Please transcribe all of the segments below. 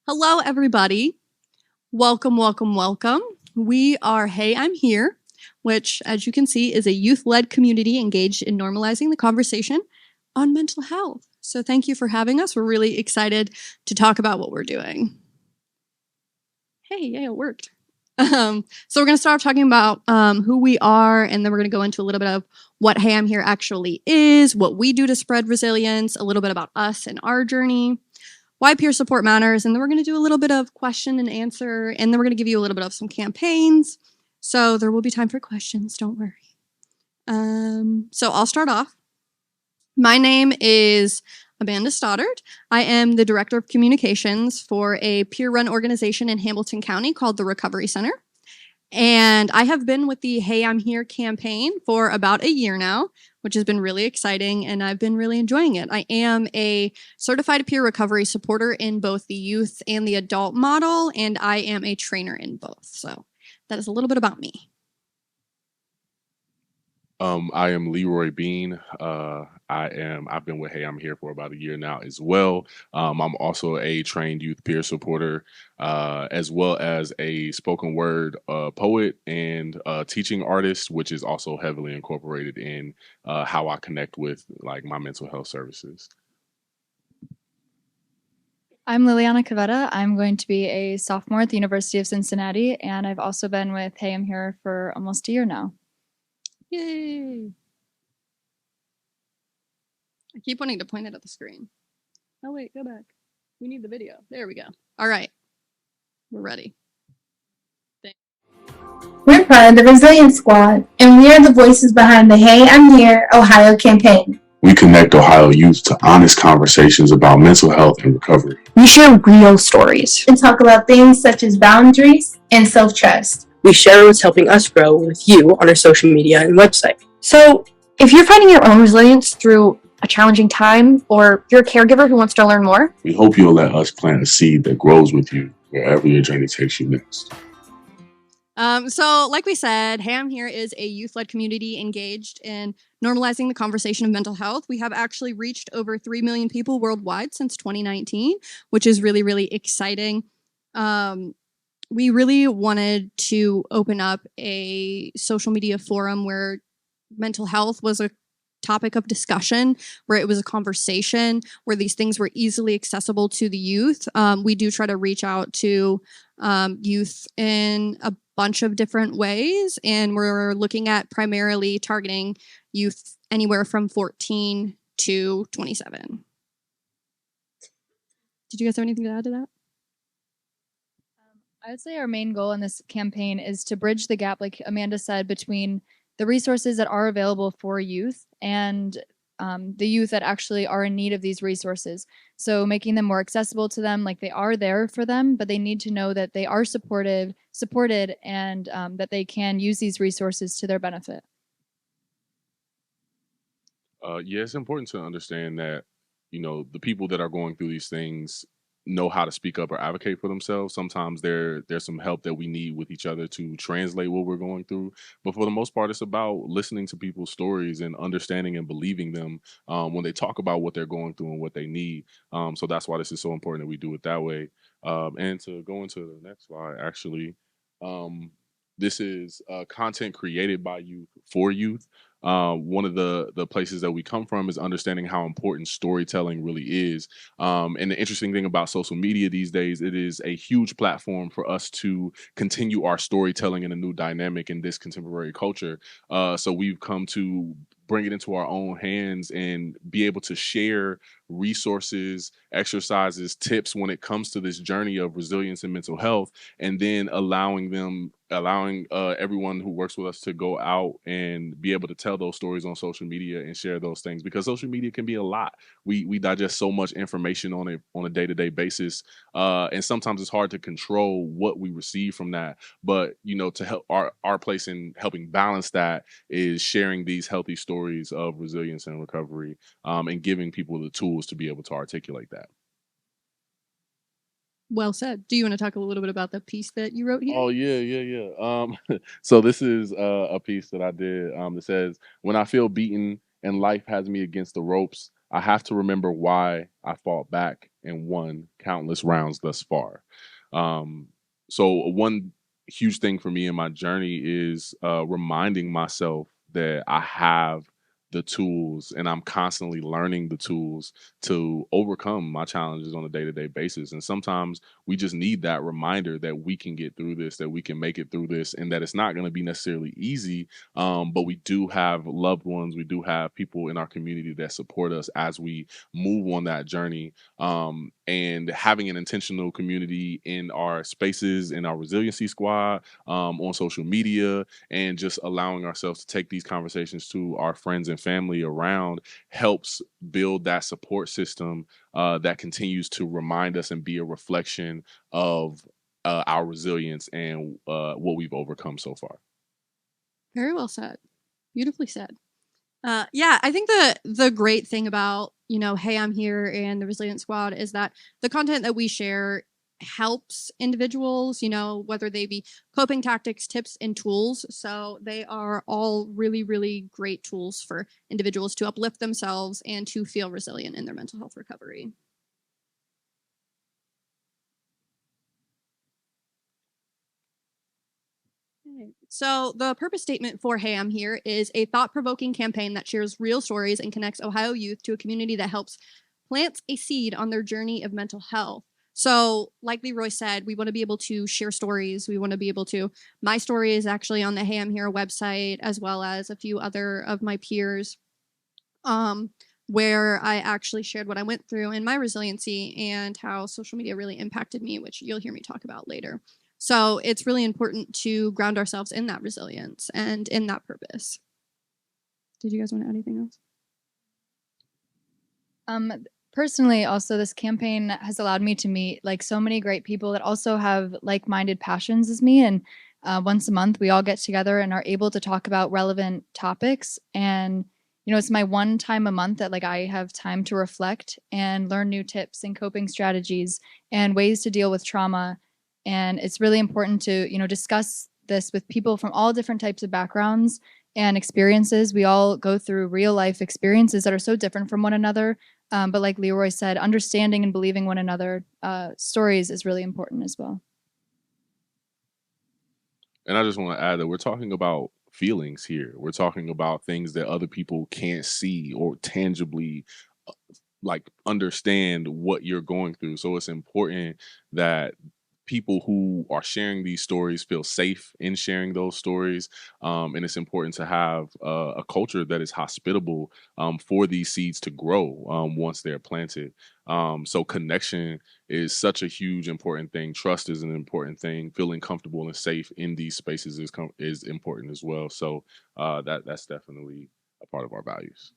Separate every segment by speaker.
Speaker 1: Hello, everybody. Welcome, welcome, welcome. We are Hey, I'm Here, which, as you can see, is a youth-led community engaged in normalizing the conversation on mental health. So thank you for having us. We're really excited to talk about what we're doing. Hey, yeah, it worked. So we're going to start talking about who we are, and then we're going to go into a little bit of what Hey, I'm Here actually is, what we do to spread resilience, a little bit about us and our journey, why peer support matters, and then we're going to do a little bit of question and answer, and then we're going to give you a little bit of some campaigns. So there will be time for questions, don't worry. So I'll start off. My name is Amanda Stoddard. I am the Director of Communications for a peer-run organization in Hamilton County called the Recovery Center. And I have been with the Hey, I'm Here campaign for about a year now, which has been really exciting, and I've been really enjoying it. I am a certified peer recovery supporter in both the youth and the adult model, and I am a trainer in both. So that is a little bit about me.
Speaker 2: I am Leroy Bean. I've been with Hey I'm Here for about a year now as well. I'm also a trained youth peer supporter, as well as a spoken word poet and teaching artist, which is also heavily incorporated in how I connect with like my mental health services.
Speaker 3: I'm Liliana Cavetta. I'm going to be a sophomore at the University of Cincinnati, and I've also been with Hey I'm Here for almost a year now.
Speaker 1: Yay! I keep wanting to point it at the screen. Oh wait, go back. We need the video. There we go. All right. We're ready.
Speaker 4: We're part of the Resilience Squad, and we are the voices behind the Hey, I'm Here Ohio campaign.
Speaker 2: We connect Ohio youth to honest conversations about mental health and recovery.
Speaker 5: We share real stories
Speaker 4: and talk about things such as boundaries and self-trust.
Speaker 5: We share what's helping us grow with you on our social media and website.
Speaker 6: So if you're finding your own resilience through a challenging time, or you're a caregiver who wants to learn more,
Speaker 2: we hope you'll let us plant a seed that grows with you wherever your journey takes you next.
Speaker 1: So like we said, Hey, I'm Here is a youth-led community engaged in normalizing the conversation of mental health. We have actually reached over 3 million people worldwide since 2019, which is really, really exciting. We really wanted to open up a social media forum where mental health was a topic of discussion, where it was a conversation, where these things were easily accessible to the youth. We do try to reach out to youth in a bunch of different ways, and we're looking at primarily targeting youth anywhere from 14 to 27. Did you guys have anything to add to that?
Speaker 3: I would say our main goal in this campaign is to bridge the gap, like Amanda said, between the resources that are available for youth and the youth that actually are in need of these resources. So making them more accessible to them, like they are there for them, but they need to know that they are supported, and that they can use these resources to their benefit.
Speaker 2: Yeah, it's important to understand that, you know, the people that are going through these things know how to speak up or advocate for themselves. Sometimes there's some help that we need with each other to translate what we're going through. But for the most part, it's about listening to people's stories and understanding and believing them when they talk about what they're going through and what they need. So that's why this is so important that we do it that way. And to go into the next slide, actually, this is content created by youth for youth. One of the places that we come from is understanding how important storytelling really is. And the interesting thing about social media these days, it is a huge platform for us to continue our storytelling in a new dynamic in this contemporary culture. So we've come to bring it into our own hands and be able to share resources, exercises, tips when it comes to this journey of resilience and mental health, and then allowing everyone who works with us to go out and be able to tell those stories on social media and share those things, because social media can be a lot. We digest so much information on a day-to-day basis, and sometimes it's hard to control what we receive from that. But you know, to help our place in helping balance that is sharing these healthy stories of resilience and recovery, and giving people the tools to be able to articulate that.
Speaker 1: Well said. Do you want to talk a little bit about the piece that you wrote here?
Speaker 2: Oh yeah. So this is a piece that I did that says, "When I feel beaten and life has me against the ropes, I have to remember why I fought back and won countless rounds thus far. So one huge thing for me in my journey is reminding myself that I have the tools and I'm constantly learning the tools to overcome my challenges on a day-to-day basis. And sometimes we just need that reminder that we can get through this, that we can make it through this, and that it's not going to be necessarily easy. But we do have loved ones, we do have people in our community that support us as we move on that journey. And having an intentional community in our spaces, in our resiliency squad, on social media, and just allowing ourselves to take these conversations to our friends and family around helps build that support system that continues to remind us and be a reflection of our resilience and what we've overcome so far.
Speaker 1: Very well said. Beautifully said. Yeah, I think the great thing about, Hey, I'm Here and the Resilient Squad is that the content that we share helps individuals, whether they be coping tactics, tips, and tools. So they are all really, really great tools for individuals to uplift themselves and to feel resilient in their mental health recovery. So the purpose statement for Hey, I'm Here is a thought-provoking campaign that shares real stories and connects Ohio youth to a community that helps plants a seed on their journey of mental health. So like Leroy said, we want to be able to share stories. We want to be able to, my story is actually on the Hey, I'm Here website, as well as a few other of my peers, where I actually shared what I went through in my resiliency and how social media really impacted me, which you'll hear me talk about later. So it's really important to ground ourselves in that resilience and in that purpose. Did you guys want to add anything else?
Speaker 3: Personally, also, this campaign has allowed me to meet so many great people that also have like-minded passions as me. And once a month, we all get together and are able to talk about relevant topics. And it's my one time a month that I have time to reflect and learn new tips and coping strategies and ways to deal with trauma. And it's really important to, discuss this with people from all different types of backgrounds and experiences. We all go through real life experiences that are so different from one another. But like Leroy said, understanding and believing one another stories is really important as well.
Speaker 2: And I just want to add that we're talking about feelings here. We're talking about things that other people can't see or tangibly understand what you're going through. So it's important that people who are sharing these stories feel safe in sharing those stories. And it's important to have a culture that is hospitable for these seeds to grow once they're planted. So connection is such a huge important thing. Trust is an important thing. Feeling comfortable and safe in these spaces is important as well. So that's definitely a part of our values.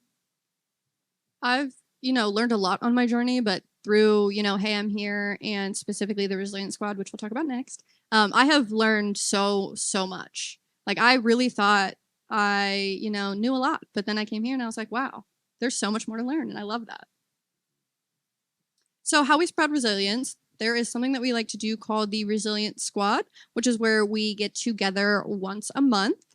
Speaker 1: I've learned a lot on my journey, but through, Hey, I'm Here and specifically the Resilient Squad, which we'll talk about next, I have learned so much. I really thought I, knew a lot, but then I came here and I was like, wow, there's so much more to learn. And I love that. So how we spread resilience, there is something that we like to do called the Resilient Squad, which is where we get together once a month.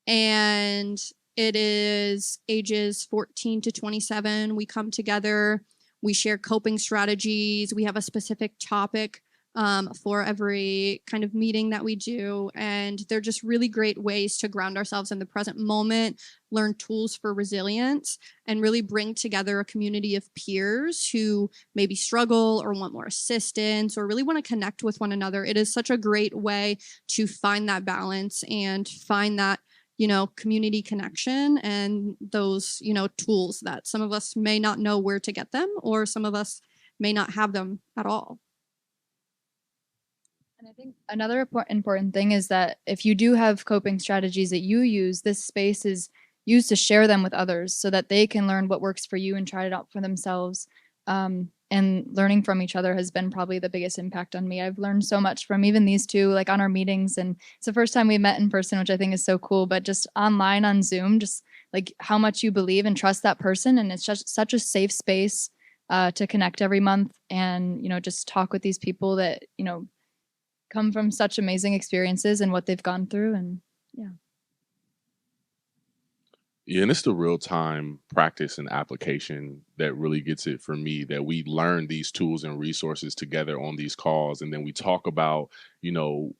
Speaker 1: And it is ages 14 to 27. We come together, we share coping strategies, we have a specific topic for every kind of meeting that we do. And they're just really great ways to ground ourselves in the present moment, learn tools for resilience, and really bring together a community of peers who maybe struggle or want more assistance or really want to connect with one another. It is such a great way to find that balance and find that community connection and those, tools that some of us may not know where to get them, or some of us may not have them at all.
Speaker 3: And I think another important thing is that if you do have coping strategies that you use, this space is used to share them with others so that they can learn what works for you and try it out for themselves. And learning from each other has been probably the biggest impact on me. I've learned so much from even these two, on our meetings. And it's the first time we met in person, which I think is so cool, but just online on Zoom, just how much you believe and trust that person. And it's just such a safe space to connect every month and, just talk with these people that, come from such amazing experiences and what they've gone through. And yeah.
Speaker 2: Yeah, and it's the real time practice and application that really gets it for me, that we learn these tools and resources together on these calls. And then we talk about, you know,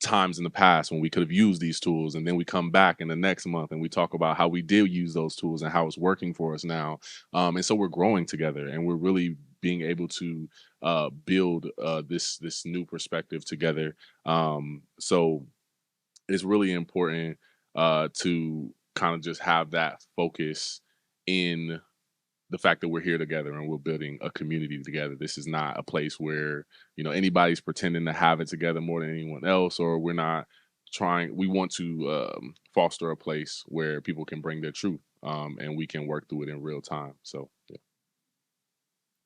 Speaker 2: times in the past when we could have used these tools. And then we come back in the next month and we talk about how we did use those tools and how it's working for us now. And so we're growing together and we're really being able to build this new perspective together. So it's really important to kind of just have that focus in the fact that we're here together and we're building a community together. This is not a place where, anybody's pretending to have it together more than anyone else, or we're not trying. We want to foster a place where people can bring their truth, and we can work through it in real time. So, yeah.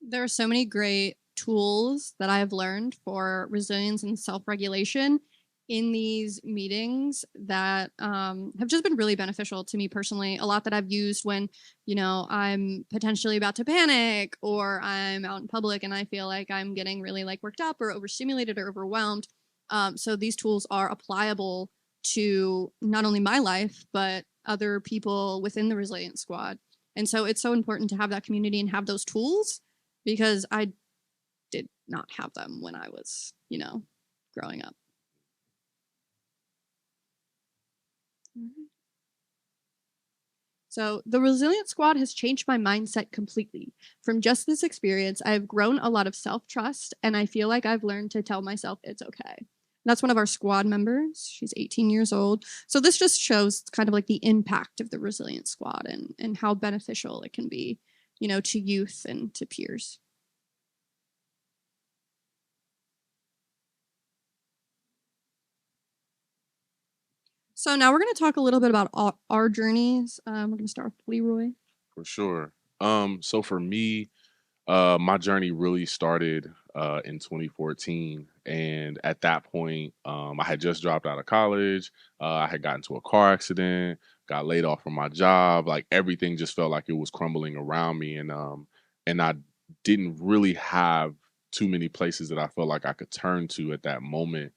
Speaker 1: There are so many great tools that I've learned for resilience and self regulation in these meetings that have just been really beneficial to me personally. A lot that I've used when, I'm potentially about to panic or I'm out in public and I feel like I'm getting really like worked up or overstimulated or overwhelmed. So these tools are applicable to not only my life, but other people within the Resilience Squad. And so it's so important to have that community and have those tools because I did not have them when I was, growing up. So the Resilience Squad has changed my mindset completely. From just this experience, I've grown a lot of self-trust and I feel like I've learned to tell myself it's okay. That's one of our squad members. She's 18 years old. So this just shows kind of like the impact of the Resilience Squad and how beneficial it can be, to youth and to peers. So now we're going to talk a little bit about our journeys. We're going to start with Leroy.
Speaker 2: For sure. So for me, my journey really started in 2014, and at that point, I had just dropped out of college. I had gotten into a car accident, got laid off from my job. Like everything just felt like it was crumbling around me, and I didn't really have too many places that I felt like I could turn to at that moment.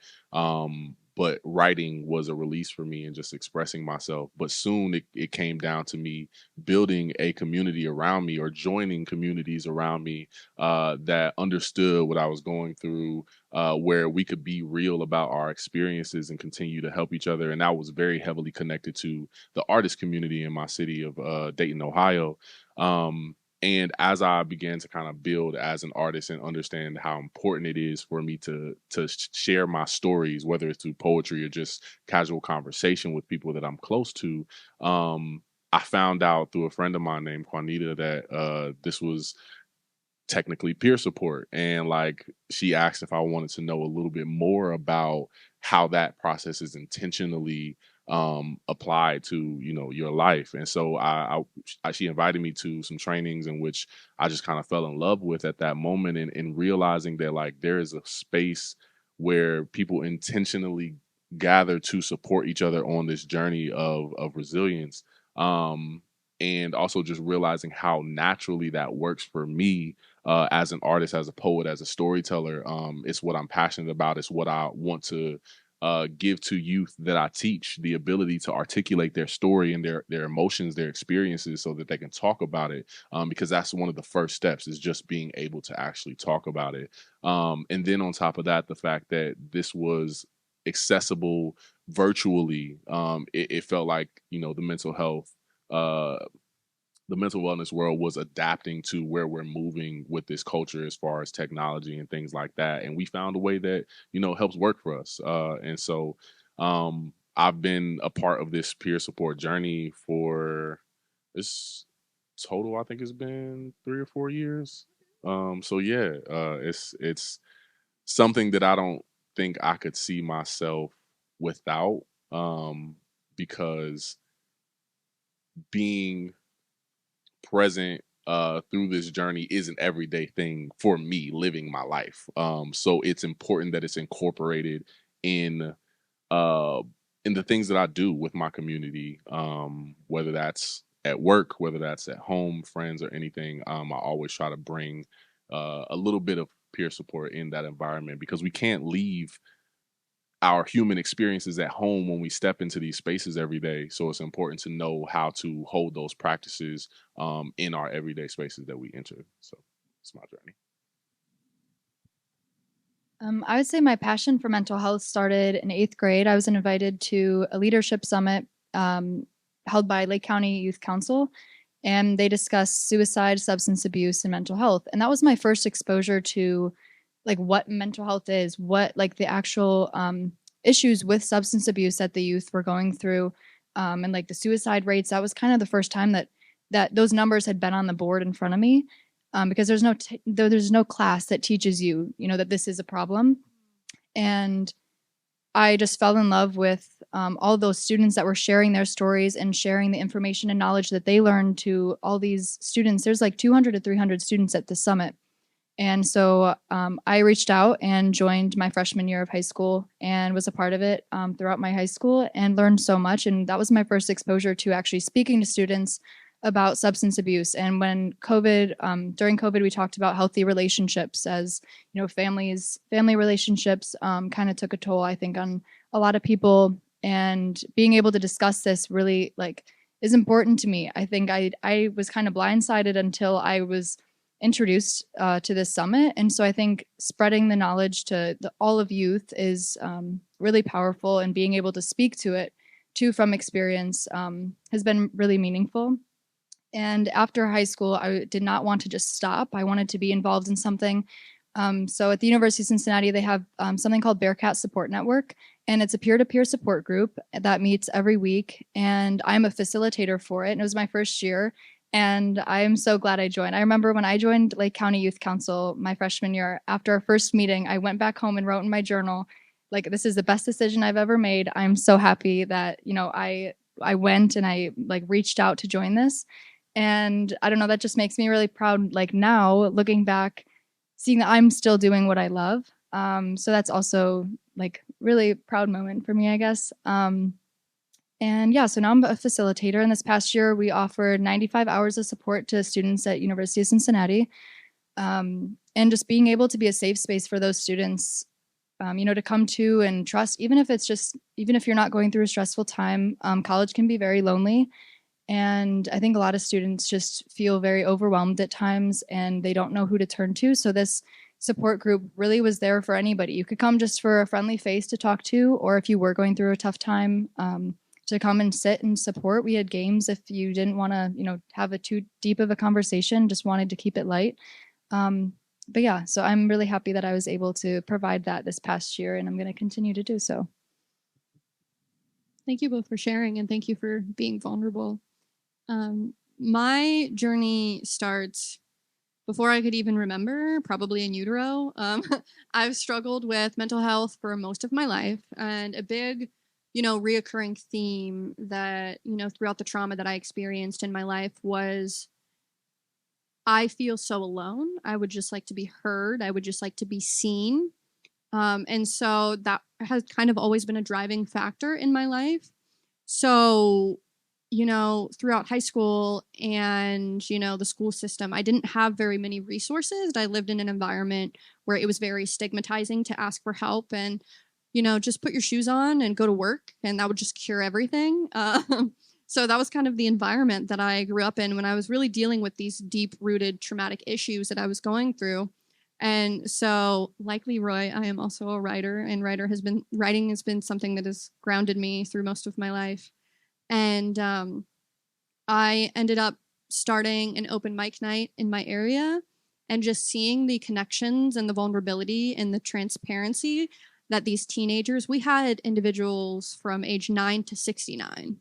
Speaker 2: But writing was a release for me and just expressing myself. But soon it came down to me building a community around me or joining communities around me that understood what I was going through, where we could be real about our experiences and continue to help each other. And I was very heavily connected to the artist community in my city of Dayton, Ohio. And as I began to kind of build as an artist and understand how important it is for me to share my stories, whether it's through poetry or just casual conversation with people that I'm close to, I found out through a friend of mine named Juanita that this was technically peer support. And like she asked if I wanted to know a little bit more about how that process is intentionally applied to your life. And so she invited me to some trainings in which I just kind of fell in love with at that moment, and realizing that like there is a space where people intentionally gather to support each other on this journey of resilience. And also just realizing how naturally that works for me as an artist, as a poet, as a storyteller. It's what I'm passionate about. It's what I want to give to youth that I teach, the ability to articulate their story and their emotions, their experiences, so that they can talk about it. Because that's one of the first steps, is just being able to actually talk about it. And then on top of that, the fact that this was accessible virtually, it felt like the mental wellness world was adapting to where we're moving with this culture as far as technology and things like that. And we found a way that, helps work for us. And so I've been a part of this peer support journey for this total, I think it's been 3 or 4 years. So yeah, it's something that I don't think I could see myself without, because being present through this journey is an everyday thing for me living my life. So it's important that it's incorporated in uh in the things that I do with my community, whether that's at work, whether that's at home, friends, or anything. I always try to bring a little bit of peer support in that environment, because we can't leave our human experiences at home when we step into these spaces every day. So it's important to know how to hold those practices in our everyday spaces that we enter. So it's my journey.
Speaker 3: I would say my passion for mental health started in 8th grade. I was invited to a leadership summit held by Lake County Youth Council, and they discussed suicide, substance abuse, and mental health. And that was my first exposure to like what mental health is, what like the actual issues with substance abuse that the youth were going through, and like the suicide rates. That was kind of the first time that those numbers had been on the board in front of me. Because there's no class that teaches you, that this is a problem. And I just fell in love with all those students that were sharing their stories and sharing the information and knowledge that they learned to all these students. There's like 200 to 300 students at the summit. And so I reached out and joined my freshman year of high school and was a part of it throughout my high school and learned so much. And that was my first exposure to actually speaking to students about substance abuse. And when during COVID, we talked about healthy relationships as, family relationships kind of took a toll, I think, on a lot of people. And being able to discuss this really is important to me. I think I was kind of blindsided until I was introduced to this summit. And so I think spreading the knowledge to all of youth is really powerful, and being able to speak to it too from experience has been really meaningful. And after high school, I did not want to just stop. I wanted to be involved in something. So at the University of Cincinnati, they have something called Bearcat Support Network, and it's a peer-to-peer support group that meets every week. And I'm a facilitator for it. And it was my first year, and I'm so glad I joined. I remember when I joined Lake County Youth Council my freshman year, after our first meeting, I went back home and wrote in my journal, this is the best decision I've ever made. I'm so happy that, I went and I reached out to join this. And I don't know, that just makes me really proud. Now looking back, seeing that I'm still doing what I love. So that's also really proud moment for me, I guess. And yeah, so now I'm a facilitator. And this past year, we offered 95 hours of support to students at University of Cincinnati. And just being able to be a safe space for those students, to come to and trust, even if you're not going through a stressful time. College can be very lonely. And I think a lot of students just feel very overwhelmed at times, and they don't know who to turn to. So this support group really was there for anybody. You could come just for a friendly face to talk to, or if you were going through a tough time, to come and sit and support. We had games if you didn't want to, have a too deep of a conversation, just wanted to keep it light. But yeah, so I'm really happy that I was able to provide that this past year, and I'm going to continue to do so.
Speaker 1: Thank you both for sharing, and thank you for being vulnerable. My journey starts before I could even remember, probably in utero. I've struggled with mental health for most of my life, and a big, reoccurring theme that, throughout the trauma that I experienced in my life was I feel so alone. I would just like to be heard. I would just like to be seen. And so that has kind of always been a driving factor in my life. So throughout high school and, the school system, I didn't have very many resources. I lived in an environment where it was very stigmatizing to ask for help and, just put your shoes on and go to work, and that would just cure everything. So that was kind of the environment that I grew up in when I was really dealing with these deep-rooted traumatic issues that I was going through. And so, like Leroy, I am also a writer, and writing has been something that has grounded me through most of my life. And I ended up starting an open mic night in my area, and just seeing the connections and the vulnerability and the transparency that these teenagers, we had individuals from age 9 to 69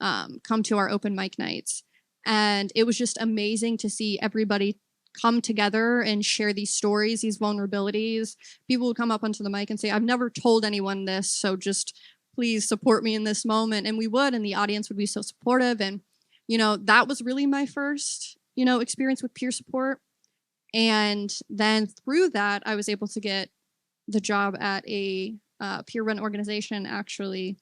Speaker 1: come to our open mic nights. And it was just amazing to see everybody come together and share these stories, these vulnerabilities. People would come up onto the mic and say, I've never told anyone this, so just please support me in this moment. And we would, and the audience would be so supportive. And, that was really my first, experience with peer support. And then through that, I was able to get the job at a peer-run organization, actually,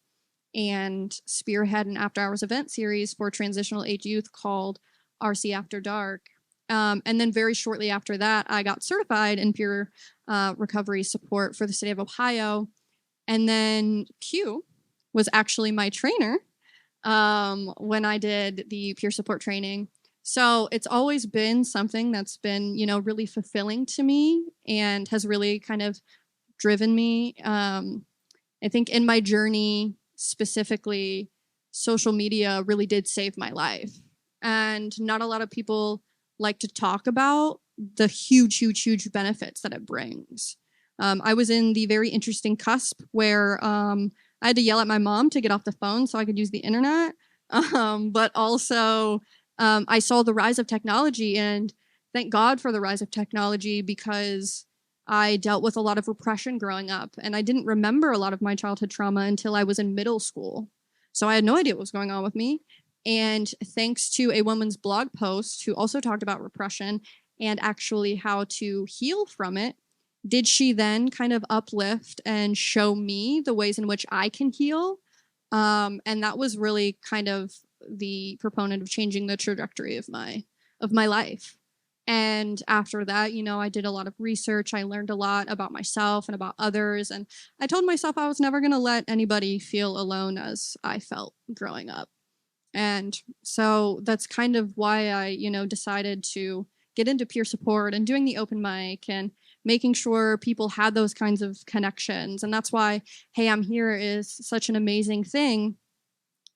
Speaker 1: and spearhead an after-hours event series for transitional age youth called RC After Dark. And then very shortly after that, I got certified in peer recovery support for the state of Ohio. And then Q was actually my trainer when I did the peer support training. So it's always been something that's been, really fulfilling to me and has really kind of driven me. I think in my journey specifically, social media really did save my life. And not a lot of people like to talk about the huge, huge, huge benefits that it brings. I was in the very interesting cusp where I had to yell at my mom to get off the phone so I could use the internet. But also, I saw the rise of technology, and thank God for the rise of technology, because I dealt with a lot of repression growing up, and I didn't remember a lot of my childhood trauma until I was in middle school. So I had no idea what was going on with me. And thanks to a woman's blog post who also talked about repression and actually how to heal from it, did she then kind of uplift and show me the ways in which I can heal. And that was really kind of the proponent of changing the trajectory of my life. And after that, I did a lot of research. I learned a lot about myself and about others. And I told myself I was never going to let anybody feel alone as I felt growing up. And so that's kind of why I, decided to get into peer support and doing the open mic and making sure people had those kinds of connections. And that's why Hey, I'm Here is such an amazing thing,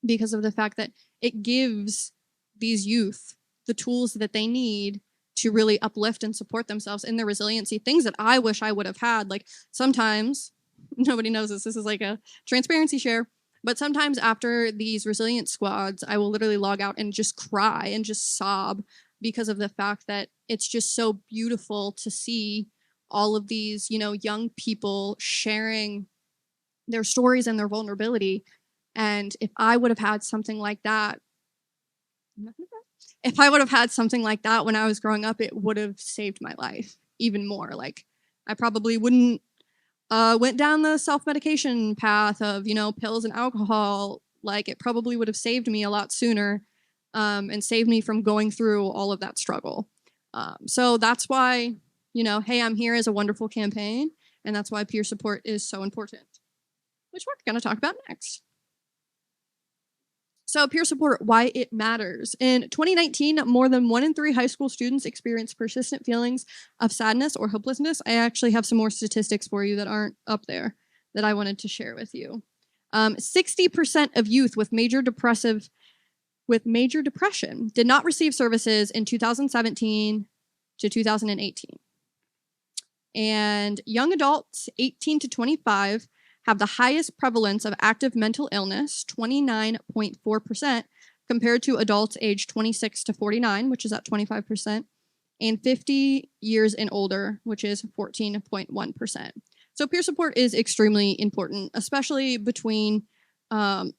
Speaker 1: because of the fact that it gives these youth the tools that they need to really uplift and support themselves in their resiliency, things that I wish I would have had. Like sometimes, nobody knows this is like a transparency share, but sometimes after these resilience squads, I will literally log out and just cry and just sob, because of the fact that it's just so beautiful to see all of these, young people sharing their stories and their vulnerability. And if I would have had something like that, when I was growing up, it would have saved my life even more. Like I probably wouldn't went down the self-medication path of, pills and alcohol. Like it probably would have saved me a lot sooner, and saved me from going through all of that struggle. So that's why, Hey, I'm Here is a wonderful campaign. And that's why peer support is so important, which we're going to talk about next. So peer support, why it matters. In 2019, more than 1 in 3 high school students experienced persistent feelings of sadness or hopelessness. I actually have some more statistics for you that aren't up there that I wanted to share with you. 60% of youth with major depression did not receive services in 2017 to 2018. And young adults 18 to 25 have the highest prevalence of active mental illness, 29.4%, compared to adults aged 26 to 49, which is at 25%, and 50 years and older, which is 14.1%. So peer support is extremely important, especially between the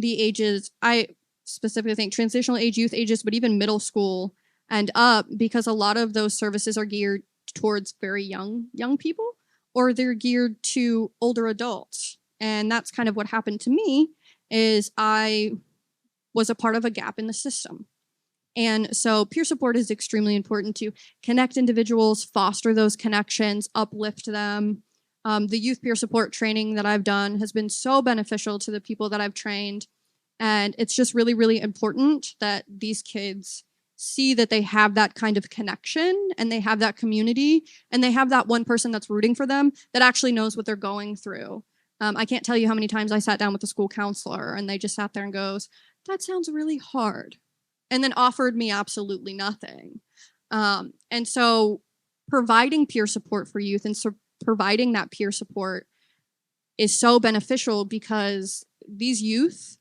Speaker 1: ages. I specifically think transitional age, youth ages, but even middle school and up, because a lot of those services are geared towards very young people, or they're geared to older adults. And that's kind of what happened to me, is I was a part of a gap in the system. And so peer support is extremely important to connect individuals, foster those connections, uplift them. The youth peer support training that I've done has been so beneficial to the people that I've trained. And it's just really, really important that these kids see that they have that kind of connection, and they have that community, and they have that one person that's rooting for them that actually knows what they're going through. I can't tell you how many times I sat down with a school counselor and they just sat there and goes, "That sounds really hard," and then offered me absolutely nothing. And so providing peer support for youth and providing that peer support is so beneficial, because these youth,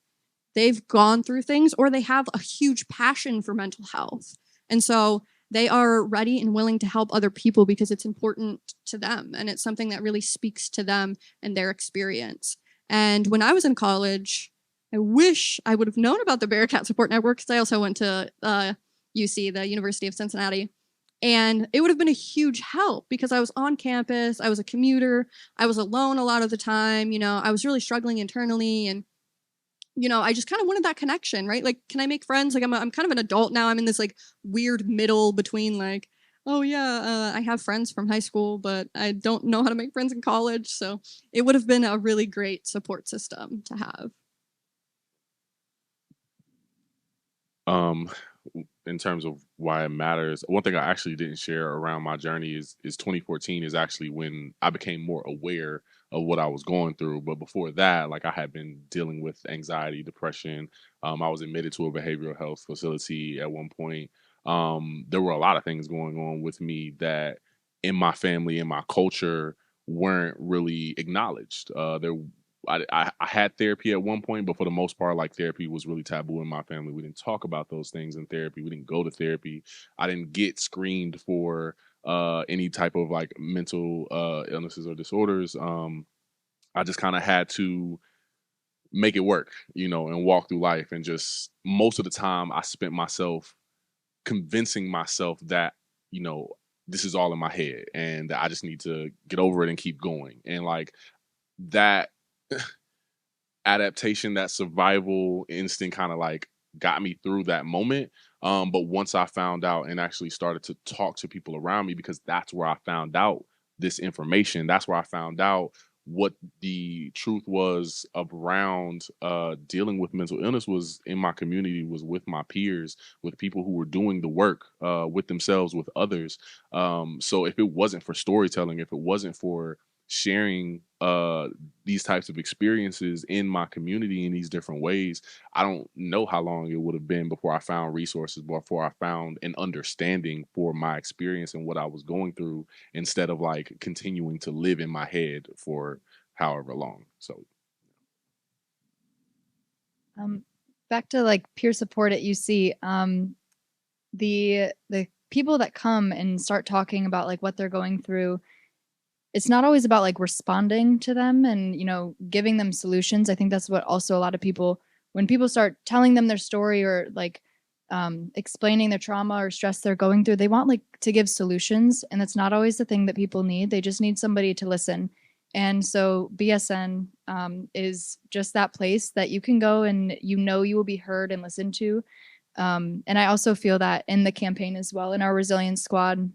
Speaker 1: they've gone through things, or they have a huge passion for mental health. And so they are ready and willing to help other people because it's important to them. And it's something that really speaks to them and their experience. And when I was in college, I wish I would have known about the Bearcat Support Network, because I also went to UC, the University of Cincinnati. And it would have been a huge help, because I was on campus, I was a commuter, I was alone a lot of the time, I was really struggling internally, and I just kind of wanted that connection, right? Like, can I make friends? Like, I'm kind of an adult now. I'm in this like weird middle between like, Oh yeah, I have friends from high school, but I don't know how to make friends in college. So it would have been a really great support system to have.
Speaker 2: Um, in terms of why it matters, one thing I actually didn't share around my journey is 2014 is actually when I became more aware of what I was going through. But before that, like I had been dealing with anxiety, depression. I was admitted to a behavioral health facility at one point. There were a lot of things going on with me that in my family, in my culture, weren't really acknowledged. I had therapy at one point, but for the most part, like therapy was really taboo in my family. We didn't talk about those things in therapy. We didn't go to therapy. I didn't get screened for any type of like mental illnesses or disorders. I just kind of had to make it work, and walk through life. And just most of the time, I spent myself convincing myself that you know this is all in my head and that I just need to get over it and keep going. And like that adaptation, that survival instinct kind of like got me through that moment. But once I found out and actually started to talk to people around me, because that's where I found out this information, that's where I found out what the truth was around dealing with mental illness, was in my community, was with my peers, with people who were doing the work with themselves, with others. So if it wasn't for storytelling, if it wasn't for sharing these types of experiences in my community in these different ways, I don't know how long it would have been before I found resources, before I found an understanding for my experience and what I was going through, instead of like continuing to live in my head for however long. So
Speaker 3: Back to like peer support at UC, the people that come and start talking about like what they're going through, it's not always about like responding to them and giving them solutions. I think that's what also a lot of people, when people start telling them their story or like explaining their trauma or stress they're going through, they want like to give solutions, and that's not always the thing that people need. They just need somebody to listen. And so BSN is just that place that you can go and you will be heard and listened to. And I also feel that in the campaign as well, in our resilience squad,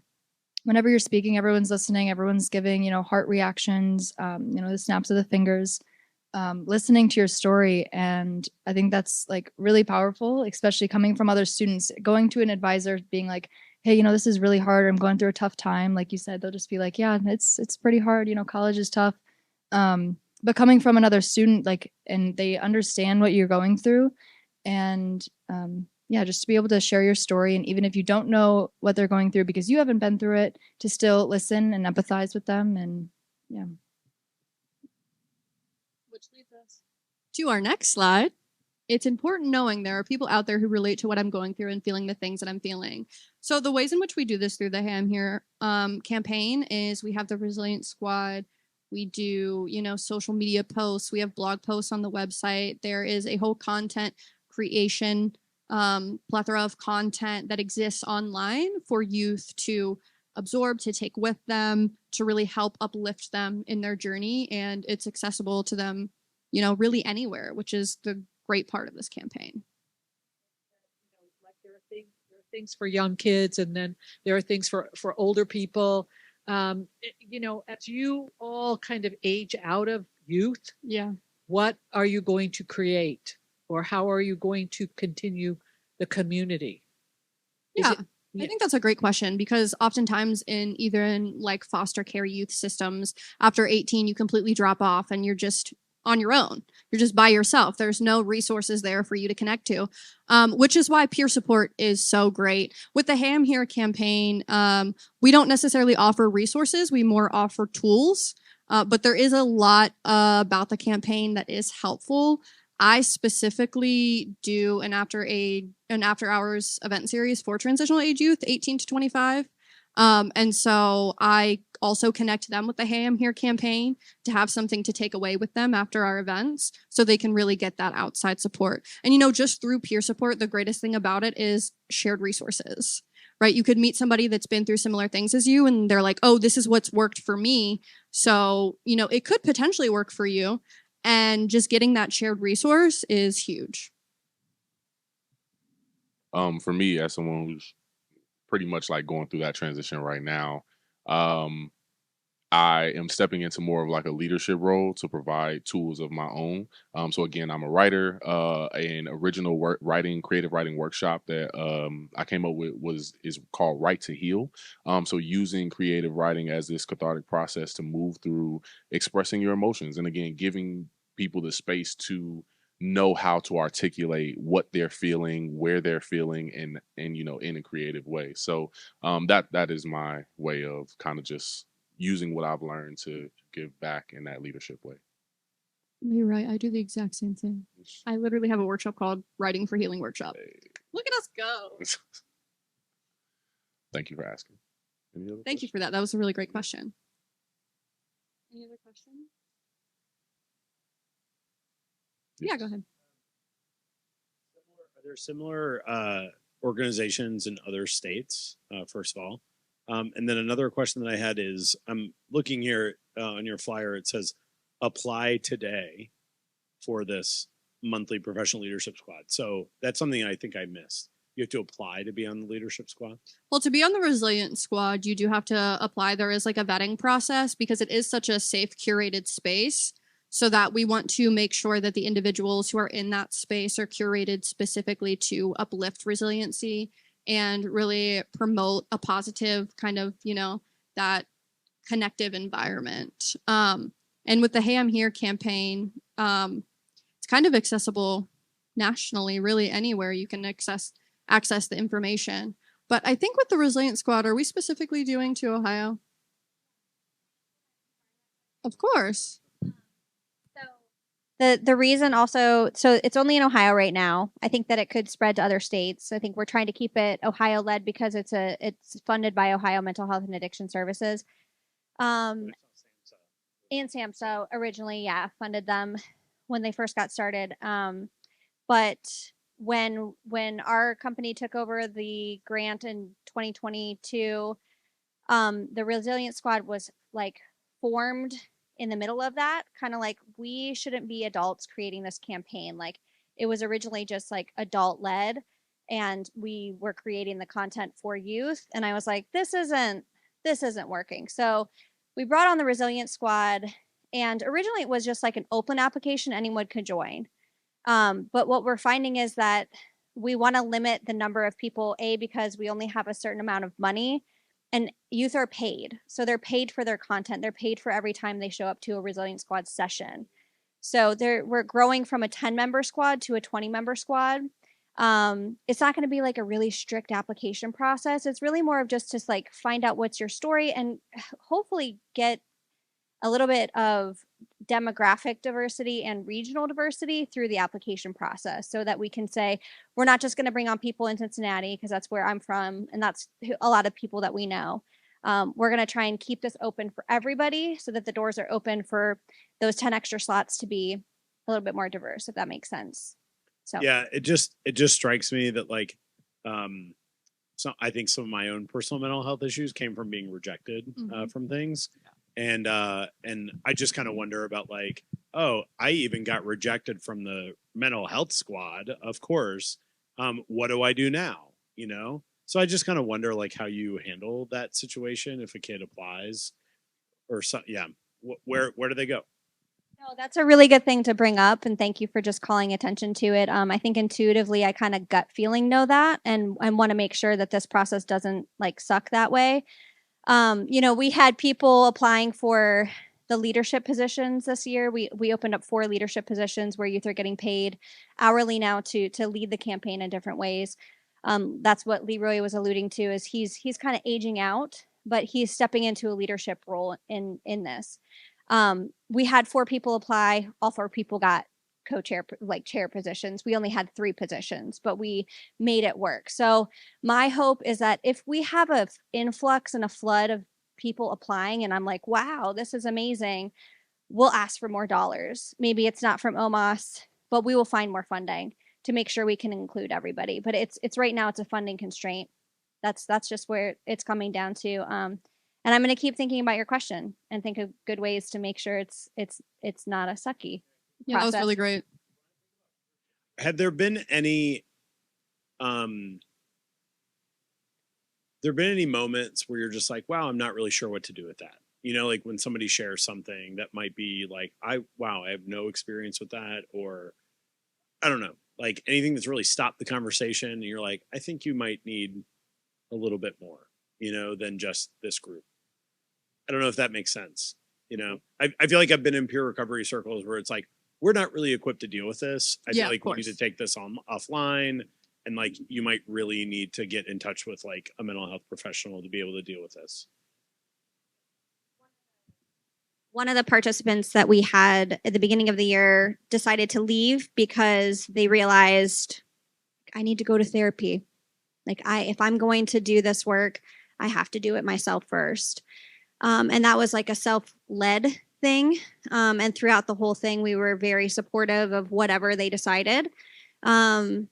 Speaker 3: whenever you're speaking, everyone's listening, everyone's giving, heart reactions, the snaps of the fingers, listening to your story. And I think that's like really powerful, especially coming from other students, going to an advisor, being like, hey, this is really hard. I'm going through a tough time. Like you said, they'll just be like, yeah, it's pretty hard. College is tough. But coming from another student, like, and they understand what you're going through, and yeah, just to be able to share your story. And even if you don't know what they're going through because you haven't been through it, to still listen and empathize with them. And yeah.
Speaker 1: Which leads us to our next slide. It's important knowing there are people out there who relate to what I'm going through and feeling the things that I'm feeling. So the ways in which we do this through the Hey I'm Here campaign is we have the Resilience Squad. We do, social media posts. We have blog posts on the website. There is a whole content creation plethora of content that exists online for youth to absorb, to take with them, to really help uplift them in their journey. And it's accessible to them, really anywhere, which is the great part of this campaign.
Speaker 7: Like there are things for young kids, and then there are things for older people. As you all kind of age out of youth, what are you going to create? Or how are you going to continue the community?
Speaker 1: I think that's a great question, because oftentimes in like foster care youth systems, after 18, you completely drop off and you're just on your own. You're just by yourself. There's no resources there for you to connect to, which is why peer support is so great. With the Hey I'm Here campaign, we don't necessarily offer resources. We more offer tools, but there is a lot about the campaign that is helpful. I specifically do an after hours event series for transitional age youth, 18 to 25. And so I also connect them with the Hey I'm Here campaign to have something to take away with them after our events, so they can really get that outside support. And, just through peer support, the greatest thing about it is shared resources, right? You could meet somebody that's been through similar things as you, and they're like, oh, this is what's worked for me. So, it could potentially work for you. And just getting that shared resource is huge.
Speaker 2: For me, as someone who's pretty much like going through that transition right now. I am stepping into more of like a leadership role to provide tools of my own. So again, I'm a writer. An original writing, creative writing workshop that I came up with is called Write to Heal. So using creative writing as this cathartic process to move through expressing your emotions, and again, giving people the space to know how to articulate what they're feeling, where they're feeling, and in a creative way. So that is my way of kind of just using what I've learned to give back in that leadership way.
Speaker 1: You're right. I do the exact same thing. I literally have a workshop called Writing for Healing Workshop. Look at us go.
Speaker 2: Thank you for asking. Any other
Speaker 1: Thank you for that. That was a really great question. Any other questions?
Speaker 2: Yes.
Speaker 1: Yeah, go ahead.
Speaker 8: Are there similar organizations in other states, first of all? And then another question that I had is, I'm looking here on your flyer, it says apply today for this monthly professional leadership squad. So that's something I think I missed. You have to apply to be on the leadership squad?
Speaker 1: Well, to be on the Resilient Squad, you do have to apply. There is like a vetting process because it is such a safe, curated space, so that we want to make sure that the individuals who are in that space are curated specifically to uplift resiliency and really promote a positive kind of, that connective environment. And with the Hey, I'm Here campaign, it's kind of accessible nationally, really anywhere you can access the information. But I think with the Resilient Squad, are we specifically doing to Ohio? Of course.
Speaker 9: The reason also, so it's only in Ohio right now. I think that it could spread to other states. I think we're trying to keep it Ohio led because it's funded by Ohio Mental Health and Addiction Services. And SAMHSA originally, funded them when they first got started. But when our company took over the grant in 2022, the Resilient Squad was like formed in the middle of that, kind of like, we shouldn't be adults creating this campaign. Like, it was originally just like adult led, and we were creating the content for youth. And I was like, this isn't working. So we brought on the Resilient Squad, and originally it was just like an open application, anyone could join. But what we're finding is that we want to limit the number of people, because we only have a certain amount of money. And youth are paid. So they're paid for their content. They're paid for every time they show up to a Resilient Squad session. So we're growing from a 10-member squad to a 20-member squad. It's not going to be like a really strict application process. It's really more of just to like find out what's your story and hopefully get a little bit of demographic diversity and regional diversity through the application process, so that we can say, we're not just going to bring on people in Cincinnati because that's where I'm from and that's a lot of people that we know. We're going to try and keep this open for everybody so that the doors are open for those 10 extra slots to be a little bit more diverse, if that makes sense. So
Speaker 8: yeah, it just strikes me that like, so I think some of my own personal mental health issues came from being rejected from things. And I just kind of wonder about like, oh, I even got rejected from the mental health squad, of course. What do I do now? So I just kind of wonder like how you handle that situation if a kid applies or so. Yeah. Where do they go?
Speaker 9: No, that's a really good thing to bring up, and thank you for just calling attention to it. I think intuitively, I kind of gut feeling know that, and I want to make sure that this process doesn't like suck that way. We had people applying for the leadership positions this year. We opened up 4 leadership positions where youth are getting paid hourly now to lead the campaign in different ways. That's what Leroy was alluding to, is he's kind of aging out, but he's stepping into a leadership role in this. We had 4 people apply. All 4 people got co-chair, like chair positions. We only had 3 positions, but we made it work. So my hope is that if we have a influx and a flood of people applying, and I'm like, wow, this is amazing, we'll ask for more dollars. Maybe it's not from OMAS, but we will find more funding to make sure we can include everybody. But it's right now, it's a funding constraint. That's just where it's coming down to. And I'm going to keep thinking about your question and think of good ways to make sure it's not a sucky
Speaker 1: Yeah,
Speaker 9: process.
Speaker 1: that was really great.
Speaker 8: Have there been any there been any moments where you're just like, wow, I'm not really sure what to do with that? You know, like when somebody shares something that might be like, I have no experience with that, or I don't know, like anything that's really stopped the conversation. And you're like, I think you might need a little bit more, you know, than just this group. I don't know if that makes sense. You know, I feel like I've been in peer recovery circles where it's like, we're not really equipped to deal with this. I
Speaker 1: Yeah,
Speaker 8: feel
Speaker 1: of
Speaker 8: like we need to
Speaker 1: course.
Speaker 8: take this on offline. And like, you might really need to get in touch with like a mental health professional to be able to deal with this.
Speaker 9: One of the participants that we had at the beginning of the year decided to leave because they realized I need to go to therapy. Like if I'm going to do this work, I have to do it myself first. And that was like a self-led thing. And throughout the whole thing, we were very supportive of whatever they decided. And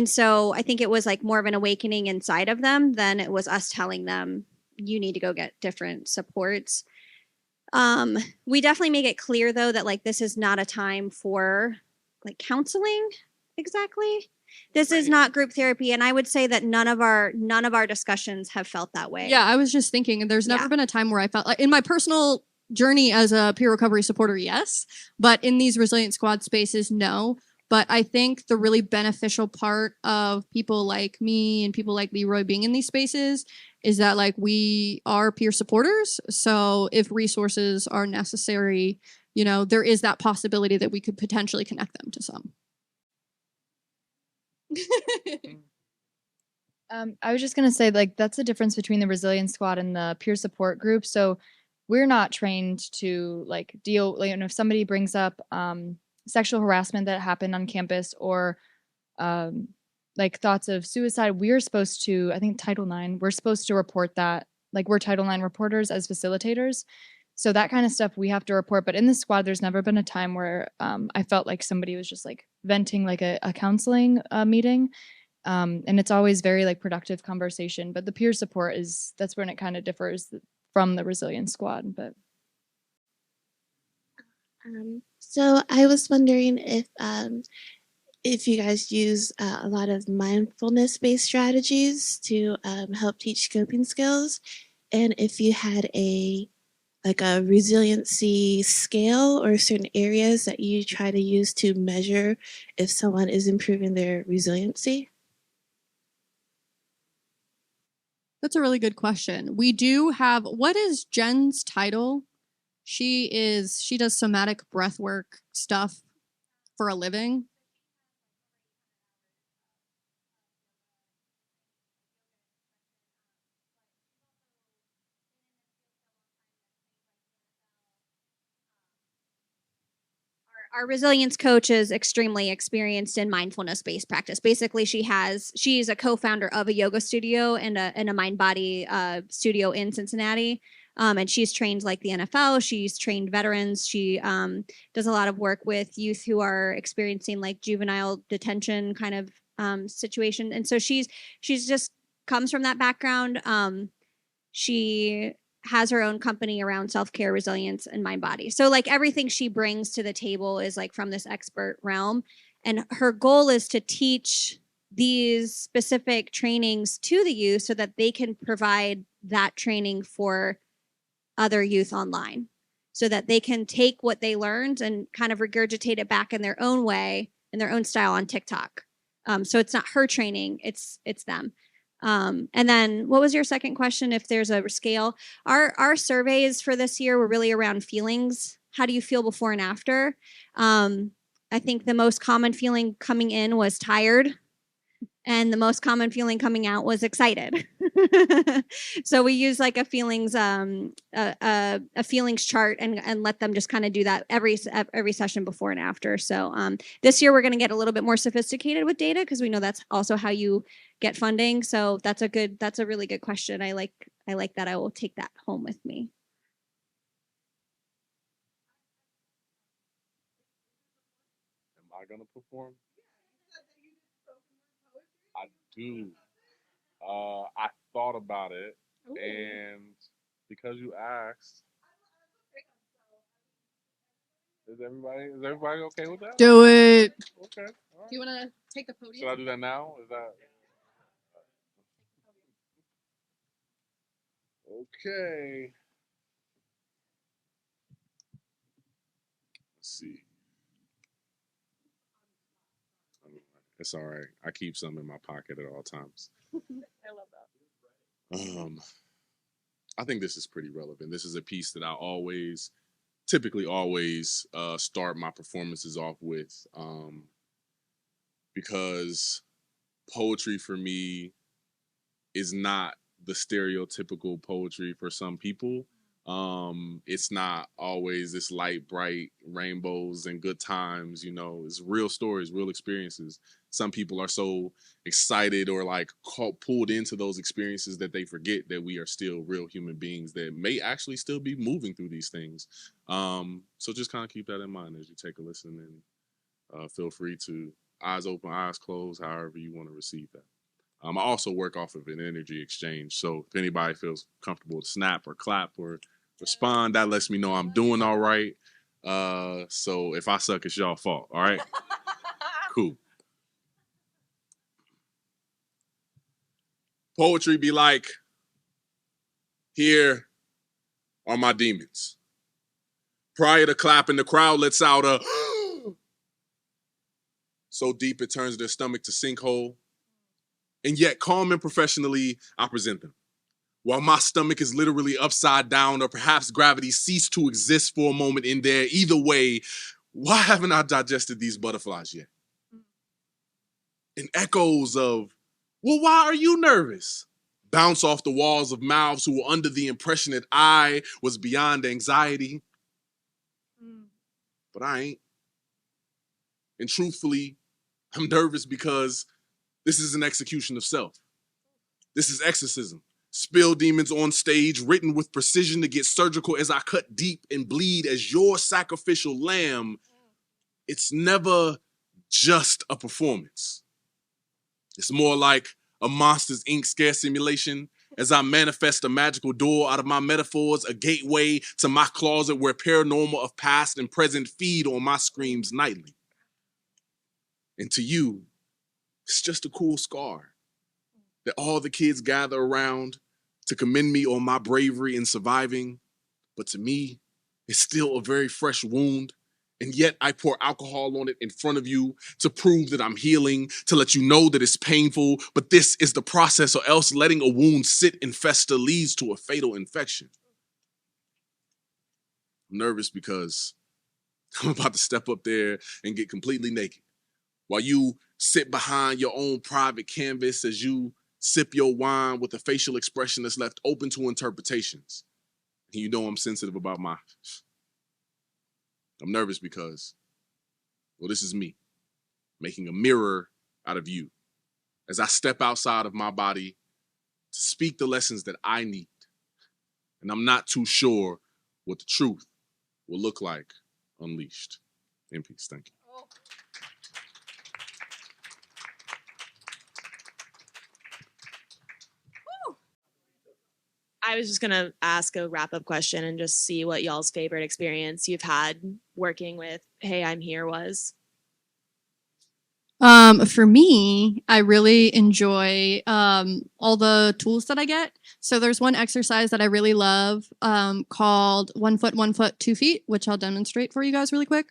Speaker 9: so I think it was like more of an awakening inside of them than it was us telling them, you need to go get different supports. We definitely make it clear though that like this is not a time for like counseling exactly. This is not group therapy, and I would say that none of our discussions have felt that way.
Speaker 1: Yeah, I was just thinking there's never
Speaker 9: Yeah.
Speaker 1: been a time where I felt like in my personal journey as a peer recovery supporter, yes, but in these resilient squad spaces, no. But I think the really beneficial part of people like me and people like Leroy being in these spaces is that like we are peer supporters. So if resources are necessary, you know, there is that possibility that we could potentially connect them to some.
Speaker 3: I was just gonna say, like, that's the difference between the resilience squad and the peer support group. So we're not trained to like deal, like, if somebody brings up sexual harassment that happened on campus or like thoughts of suicide, we're supposed to, I think Title IX, we're supposed to report that. Like, we're Title IX reporters as facilitators. So that kind of stuff we have to report. But in the squad, there's never been a time where I felt like somebody was just like venting like a counseling meeting. And it's always very like productive conversation, but the peer support that's when it kind of differs from the resilience squad. But
Speaker 10: So I was wondering if you guys use a lot of mindfulness-based strategies to help teach coping skills, and if you had a resiliency scale or certain areas that you try to use to measure if someone is improving their resiliency.
Speaker 1: That's a really good question. We do have, what is Jen's title? She does somatic breathwork stuff for a living.
Speaker 9: Our resilience coach is extremely experienced in mindfulness-based practice. Basically, she's a co-founder of a yoga studio and a mind body studio in Cincinnati. And she's trained like the NFL. She's trained veterans. She does a lot of work with youth who are experiencing like juvenile detention kind of situation. And so she's just comes from that background. She has her own company around self-care, resilience, and mind body. So like everything she brings to the table is like from this expert realm. And her goal is to teach these specific trainings to the youth so that they can provide that training for other youth online, so that they can take what they learned and kind of regurgitate it back in their own way, in their own style on TikTok. So it's not her training, it's them. And then what was your second question? If there's a scale, our surveys for this year were really around feelings. How do you feel before and after? I think the most common feeling coming in was tired, and the most common feeling coming out was excited. So we use like a feelings a feelings chart and let them just kind of do that every session before and after. So this year we're going to get a little bit more sophisticated with data because we know that's also how you get funding. So that's a really good question. I like that. I will take that home with me.
Speaker 2: Am I gonna perform? I do. I thought about it, and because you asked, is everybody okay with that?
Speaker 1: Do it.
Speaker 2: Okay. All right.
Speaker 1: Do you want to take the podium?
Speaker 2: Should I do that now? Is that? Okay. Let's see. It's all right. I keep some in my pocket at all times.
Speaker 7: I love that.
Speaker 2: I think this is pretty relevant. This is a piece that I typically always start my performances off with, because poetry for me is not the stereotypical poetry for some people. It's not always this light, bright rainbows and good times, it's real stories, real experiences. Some people are so excited or like pulled into those experiences that they forget that we are still real human beings that may actually still be moving through these things. So just kind of keep that in mind as you take a listen, and feel free to eyes open, eyes closed, however you want to receive that. I also work off of an energy exchange. So if anybody feels comfortable to snap or clap or respond, that lets me know I'm doing all right. So if I suck, it's y'all fault. All right? Cool. Poetry be like, here are my demons. Prior to clapping, the crowd lets out a so deep it turns their stomach to sinkhole. And yet, calm and professionally, I present them. While my stomach is literally upside down, or perhaps gravity ceased to exist for a moment in there. Either way, why haven't I digested these butterflies yet? And echoes of, well, why are you nervous? Bounce off the walls of mouths who were under the impression that I was beyond anxiety. But I ain't. And truthfully, I'm nervous because this is an execution of self. This is exorcism. Spill demons on stage, written with precision to get surgical as I cut deep and bleed as your sacrificial lamb. It's never just a performance. It's more like a Monsters, Inc. scare simulation as I manifest a magical door out of my metaphors, a gateway to my closet where paranormal of past and present feed on my screams nightly. And to you, it's just a cool scar that all the kids gather around to commend me on my bravery in surviving. But to me, it's still a very fresh wound. And yet I pour alcohol on it in front of you to prove that I'm healing, to let you know that it's painful. But this is the process, or else letting a wound sit and fester leads to a fatal infection. I'm nervous because I'm about to step up there and get completely naked while you sit behind your own private canvas as you sip your wine with a facial expression that's left open to interpretations. And you know I'm sensitive about I'm nervous because, well, this is me making a mirror out of you as I step outside of my body to speak the lessons that I need. And I'm not too sure what the truth will look like unleashed. In peace. Thank you.
Speaker 11: I was just going to ask a wrap-up question and just see what y'all's favorite experience you've had working with Hey, I'm Here was.
Speaker 1: For me, I really enjoy all the tools that I get. So there's one exercise that I really love called 1 foot, 1 foot, 2 feet, which I'll demonstrate for you guys really quick.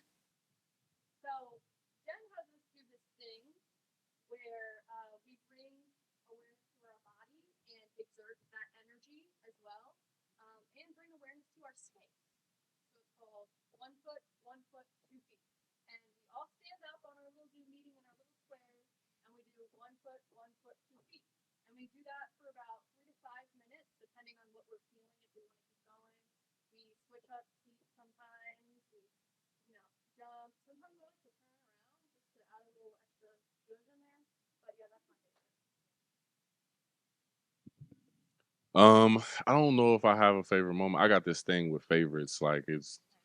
Speaker 2: I don't know if I have a favorite moment. I got this thing with favorites. Like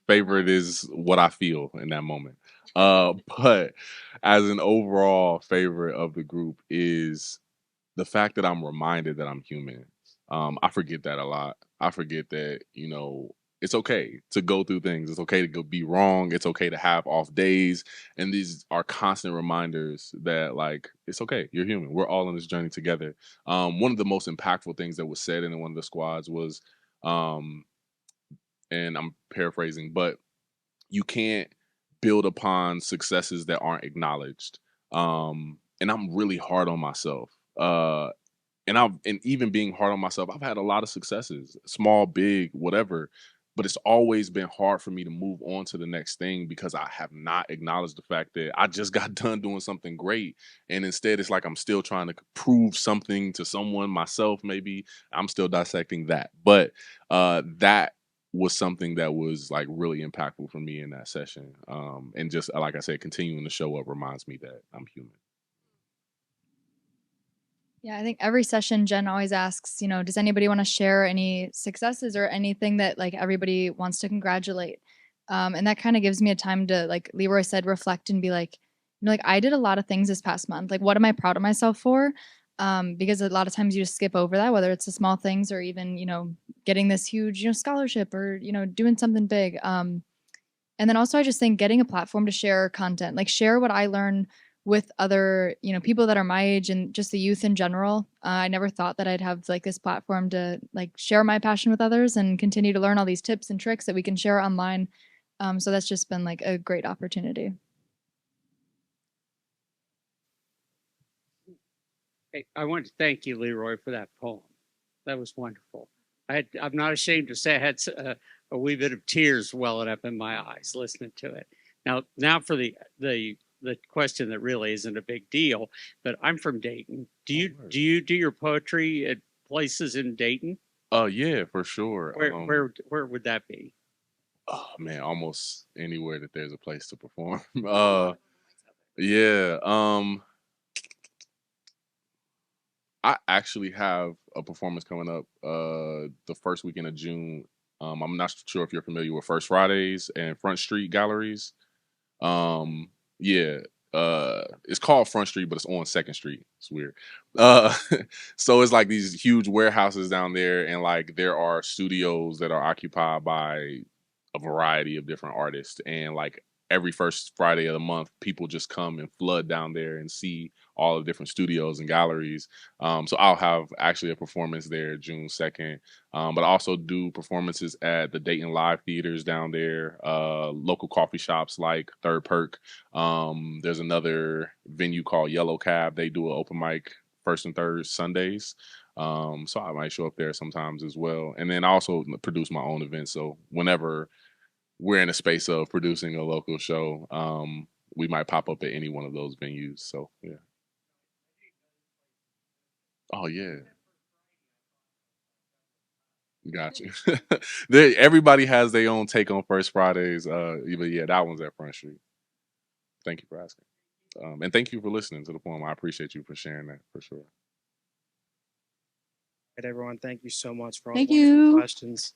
Speaker 2: favorite is what I feel in that moment. But as an overall favorite of the group is the fact that I'm reminded that I'm human. I forget that a lot. I forget that, it's okay to go through things. It's okay to be wrong. It's okay to have off days. And these are constant reminders that, like, it's okay. You're human. We're all on this journey together. One of the most impactful things that was said in one of the squads was And I'm paraphrasing, but you can't build upon successes that aren't acknowledged. And I'm really hard on myself. And even being hard on myself, I've had a lot of successes, small, big, whatever. But it's always been hard for me to move on to the next thing because I have not acknowledged the fact that I just got done doing something great. And instead, it's like I'm still trying to prove something to someone, myself, maybe. I'm still dissecting that. But that was something that was like really impactful for me in that session. And just like I said, continuing to show up reminds me that I'm human.
Speaker 3: Yeah, I think every session Jen always asks, does anybody want to share any successes or anything that like everybody wants to congratulate? And that kind of gives me a time to, like Leroy said, reflect and be like, like I did a lot of things this past month. Like, what am I proud of myself for? Because a lot of times you just skip over that, whether it's the small things or even, getting this huge, scholarship or, doing something big. And then also I just think getting a platform to share content, like share what I learn with other, people that are my age and just the youth in general. I never thought that I'd have like this platform to like share my passion with others and continue to learn all these tips and tricks that we can share online. So that's just been like a great opportunity.
Speaker 12: Hey, I want to thank you, Leroy, for that poem. That was wonderful. I'm not ashamed to say I had a wee bit of tears welling up in my eyes listening to it. Now for the question that really isn't a big deal, but I'm from Dayton. Do you do your poetry at places in Dayton?
Speaker 2: Yeah, for sure.
Speaker 12: Where would that be?
Speaker 2: Oh man, almost anywhere that there's a place to perform. Yeah. I actually have a performance coming up the first weekend of June. I'm not sure if you're familiar with First Fridays and Front Street Galleries. Yeah. It's called Front Street, but it's on Second Street. It's weird. Uh so it's like these huge warehouses down there, and like there are studios that are occupied by a variety of different artists, and like every first Friday of the month people just come and flood down there and see all the different studios and galleries. So I'll have actually a performance there June 2nd. But I also do performances at the Dayton Live Theaters down there, local coffee shops like Third Perk. There's another venue called Yellow Cab. They do an open mic first and third Sundays. So I might show up there sometimes as well. And then I also produce my own events. So whenever we're in a space of producing a local show, we might pop up at any one of those venues. So yeah. Oh yeah. Got you. Everybody has their own take on First Fridays. But yeah, that one's at Front Street. Thank you for asking. And thank you for listening to the poem. I appreciate you for sharing that for sure.
Speaker 13: Everyone, thank you so much for all
Speaker 1: Thank
Speaker 13: the wonderful
Speaker 1: you.
Speaker 13: questions.